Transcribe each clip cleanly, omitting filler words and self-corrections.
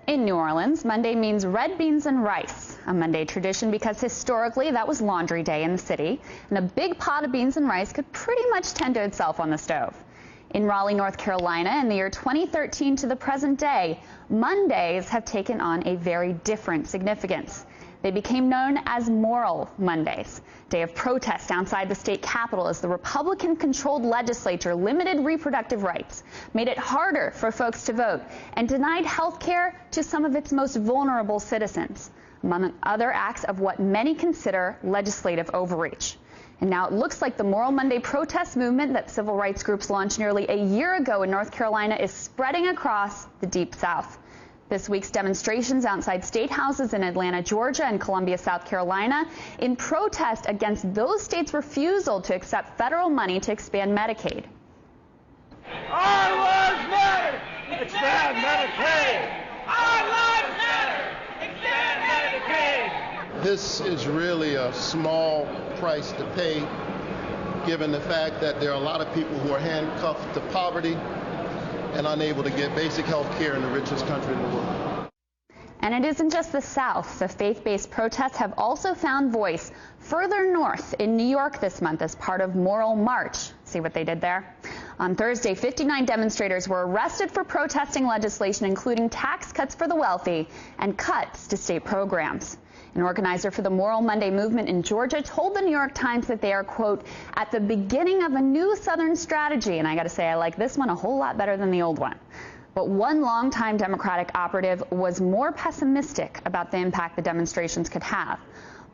In New Orleans, Monday means red beans and rice, a Monday tradition because historically that was laundry day in the city, and a big pot of beans and rice could pretty much tend to itself on the stove. In Raleigh, North Carolina, in the year 2013 to the present day, Mondays have taken on a very different significance. They became known as Moral Mondays, a day of protest outside the state capitol as the Republican-controlled legislature limited reproductive rights, made it harder for folks to vote, and denied health care to some of its most vulnerable citizens, among other acts of what many consider legislative overreach. And now it looks like the Moral Monday protest movement that civil rights groups launched nearly a year ago in North Carolina is spreading across the Deep South. This week's demonstrations outside state houses in Atlanta, Georgia, and Columbia, South Carolina, in protest against those states' refusal to accept federal money to expand Medicaid. Our lives matter! Expand Medicaid! Our lives matter! Expand Medicaid! This is really a small price to pay, given the fact that there are a lot of people who are handcuffed to poverty and unable to get basic health care in the richest country in the world. And it isn't just the South. The faith-based protests have also found voice further north in New York this month as part of Moral March. See what they did there? On Thursday, 59 demonstrators were arrested for protesting legislation including tax cuts for the wealthy and cuts to state programs. An organizer for the Moral Monday movement in Georgia told the New York Times that they are, quote, at the beginning of a new Southern strategy. And I got to say, I like this one a whole lot better than the old one. But one longtime Democratic operative was more pessimistic about the impact the demonstrations could have.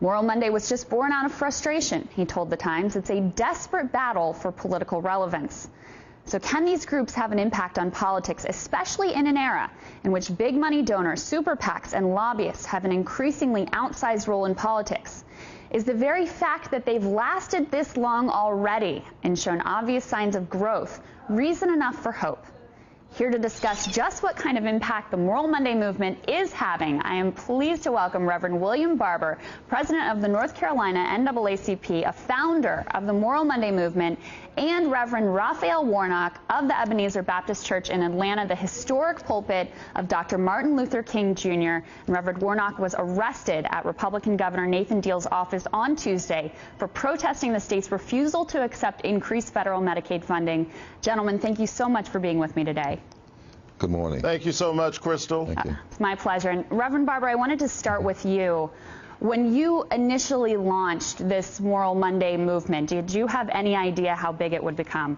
Moral Monday was just born out of frustration, he told the Times. It's a desperate battle for political relevance. So can these groups have an impact on politics, especially in an era in which big money donors, super PACs, and lobbyists have an increasingly outsized role in politics? Is the very fact that they've lasted this long already and shown obvious signs of growth reason enough for hope? Here to discuss just what kind of impact the Moral Monday movement is having, I am pleased to welcome Reverend William Barber, president of the North Carolina NAACP, a founder of the Moral Monday movement, and Reverend Raphael Warnock of the Ebenezer Baptist Church in Atlanta, the historic pulpit of Dr. Martin Luther King Jr. And Reverend Warnock was arrested at Republican Governor Nathan Deal's office on Tuesday for protesting the state's refusal to accept increased federal Medicaid funding. Gentlemen, thank you so much for being with me today. Good morning. Thank you so much, Crystal. Thank you. It's my pleasure. And Reverend Barber, I wanted to start with you. When you initially launched this Moral Monday movement, did you have any idea how big it would become?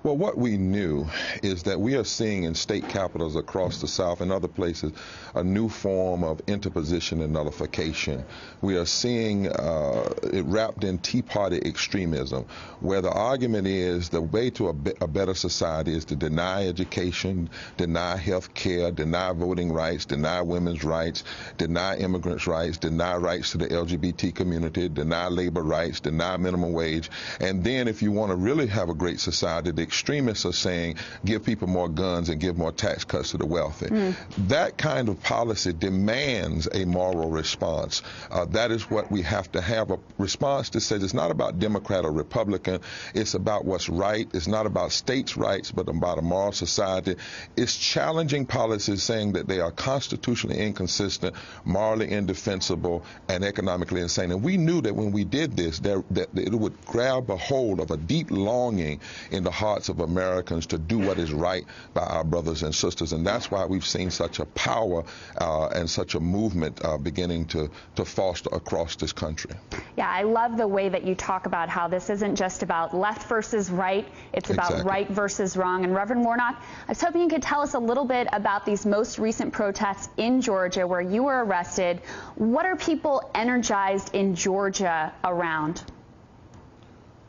Well, what we knew is that we are seeing in state capitals across the South and other places a new form of interposition and nullification. We are seeing it wrapped in Tea Party extremism, where the argument is the way to a better society is to deny education, deny health care, deny voting rights, deny women's rights, deny immigrants' rights, deny rights to the LGBT community, deny labor rights, deny minimum wage. And then if you want to really have a great society, the extremists are saying give people more guns and give more tax cuts to the wealthy. That kind of policy demands a moral response. That is what we have to have, a response that says it's not about Democrat or Republican, it's about what's right. It's not about states' rights, but about a moral society. It's challenging policies saying that they are constitutionally inconsistent, morally indefensible, and economically insane. And we knew that when we did this, that it would grab a hold of a deep longing in the hearts of Americans to do what is right by our brothers and sisters. And that's why we've seen such a power and such a movement beginning to foster across this country. Yeah, I love the way that you talk about how this isn't just about left versus right, it's about right versus wrong. And Reverend Warnock, I was hoping you could tell us a little bit about these most recent protests in Georgia where you were arrested. What are people energized in Georgia around?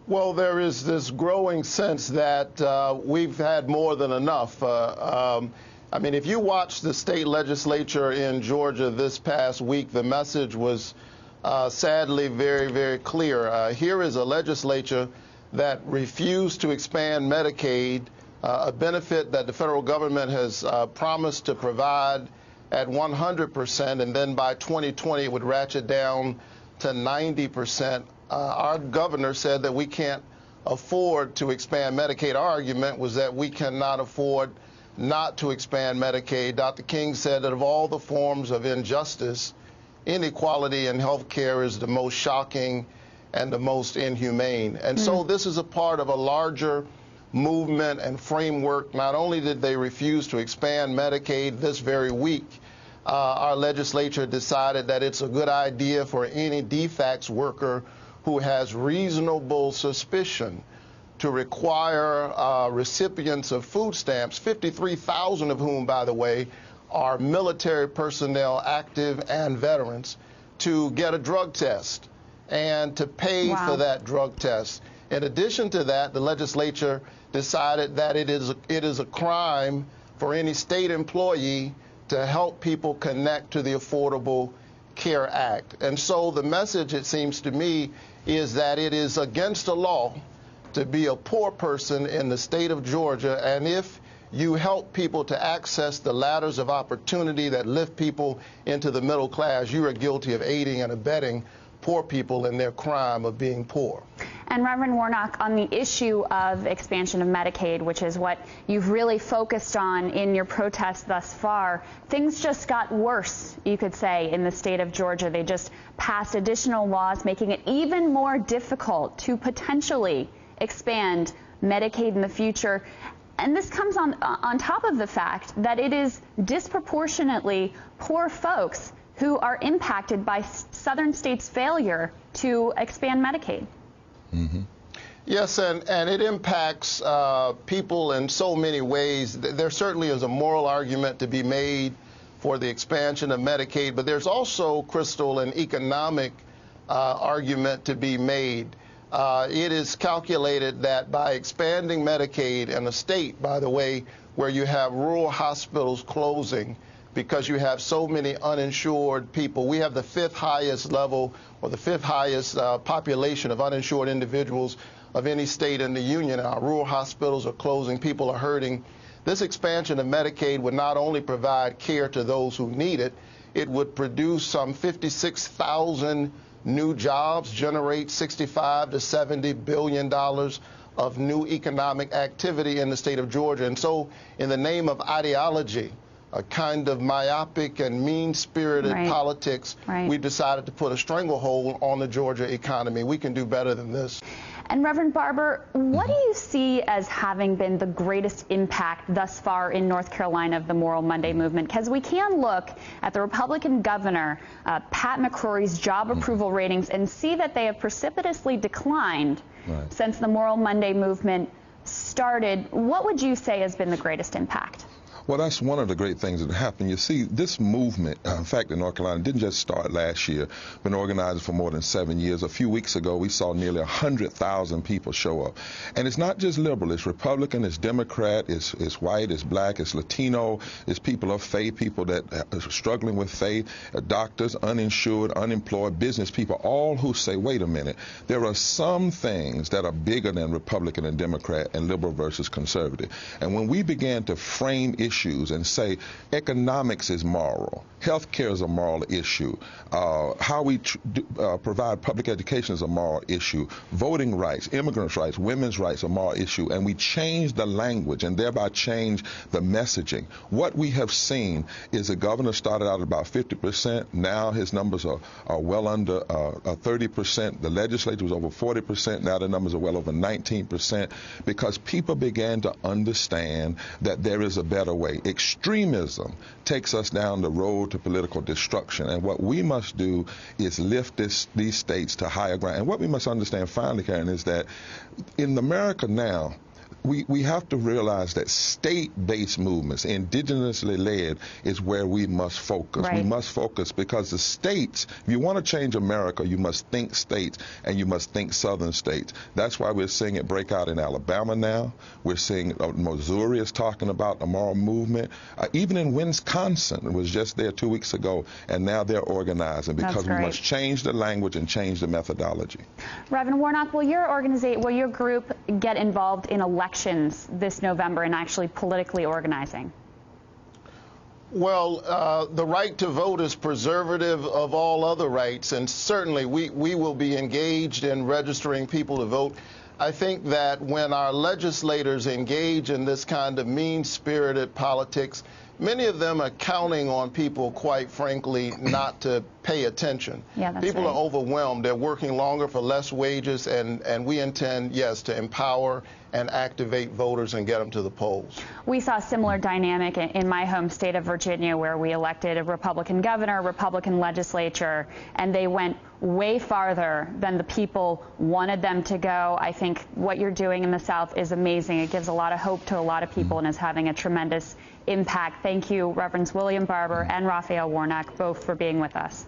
Well, there is this growing sense that we've had more than enough. I mean, if you watch the state legislature in Georgia this past week, the message was sadly very, very clear. Here is a legislature that refused to expand Medicaid, a benefit that the federal government has promised to provide at 100%, and then by 2020 it would ratchet down to 90%. Our governor said that we can't afford to expand Medicaid. Our argument was that we cannot afford not to expand Medicaid. Dr. King said that of all the forms of injustice, inequality in health care is the most shocking and the most inhumane. And so this is a part of a larger movement and framework. Not only did they refuse to expand Medicaid this very week, our legislature decided that it's a good idea for any DFACS worker who has reasonable suspicion to require recipients of food stamps, 53,000 of whom, by the way, are military personnel, active and veterans, to get a drug test and to pay for that drug test. In addition to that, the legislature decided that it is a crime for any state employee to help people connect to the Affordable Care Act. And so the message, it seems to me, is that it is against the law to be a poor person in the state of Georgia, and if you help people to access the ladders of opportunity that lift people into the middle class, you are guilty of aiding and abetting poor people in their crime of being poor. And Reverend Warnock, on the issue of expansion of Medicaid, which is what you've really focused on in your protest thus far, things just got worse, you could say, in the state of Georgia. They just passed additional laws making it even more difficult to potentially expand Medicaid in the future. And this comes on top of the fact that it is disproportionately poor folks who are impacted by southern states' failure to expand Medicaid. Yes, and it impacts people in so many ways. There certainly is a moral argument to be made for the expansion of Medicaid, but there's also, Crystal, an economic argument to be made. It is calculated that by expanding Medicaid in a state, by the way, where you have rural hospitals closing because you have so many uninsured people, we have the fifth highest level or the fifth highest population of uninsured individuals of any state in the union. Our rural hospitals are closing, people are hurting. This expansion of Medicaid would not only provide care to those who need it, it would produce some 56,000 new jobs, generate $65 to $70 billion of new economic activity in the state of Georgia. And so in the name of ideology, a kind of myopic and mean-spirited politics, we've decided to put a stranglehold on the Georgia economy. We can do better than this. And Reverend Barber, what do you see as having been the greatest impact thus far in North Carolina of the Moral Monday movement? Because we can look at the Republican governor, Pat McCrory's job approval ratings, and see that they have precipitously declined since the Moral Monday movement started. What would you say has been the greatest impact? Well, that's one of the great things that happened. You see, this movement, in fact, in North Carolina, didn't just start last year, been organized for more than 7 years. A few weeks ago, we saw nearly 100,000 people show up. And it's not just liberal, it's Republican, it's Democrat, it's white, it's black, it's Latino, it's people of faith, people that are struggling with faith, doctors, uninsured, unemployed, business people, all who say, wait a minute, there are some things that are bigger than Republican and Democrat and liberal versus conservative. And when we began to frame issues and say economics is moral, health care is a moral issue, how we provide public education is a moral issue, voting rights, immigrants' rights, women's rights are a moral issue, and we change the language and thereby change the messaging. What we have seen is the governor started out at about 50%. Now his numbers are well under 30%. The legislature was over 40%. Now the numbers are well over 19% because people began to understand that there is a better way. Extremism takes us down the road to political destruction, and what we must do is lift these states to higher ground. And what we must understand finally, Karen, is that in America now, we have to realize that state-based movements, indigenously led, is where we must focus. We must focus because the states, if you want to change America, you must think states and you must think southern states. That's why we're seeing it break out in Alabama now. We're seeing Missouri is talking about the moral movement. Even in Wisconsin, it was just there 2 weeks ago, and now they're organizing because we must change the language and change the methodology. Reverend Warnock, will your group get involved in elections this November and actually politically organizing? Well, the right to vote is preservative of all other rights, and certainly we will be engaged in registering people to vote. I think that when our legislators engage in this kind of mean-spirited politics, many of them are counting on people, quite frankly, not to pay attention. Yeah, that's people right. are overwhelmed. They're working longer for less wages, and we intend, yes, to empower and activate voters and get them to the polls. We saw a similar dynamic in my home state of Virginia, where we elected a Republican governor, Republican legislature, and they went way farther than the people wanted them to go. I think what you're doing in the South is amazing. It gives a lot of hope to a lot of people and is having a tremendous impact. Thank you, Reverends William Barber and Raphael Warnock, both for being with us.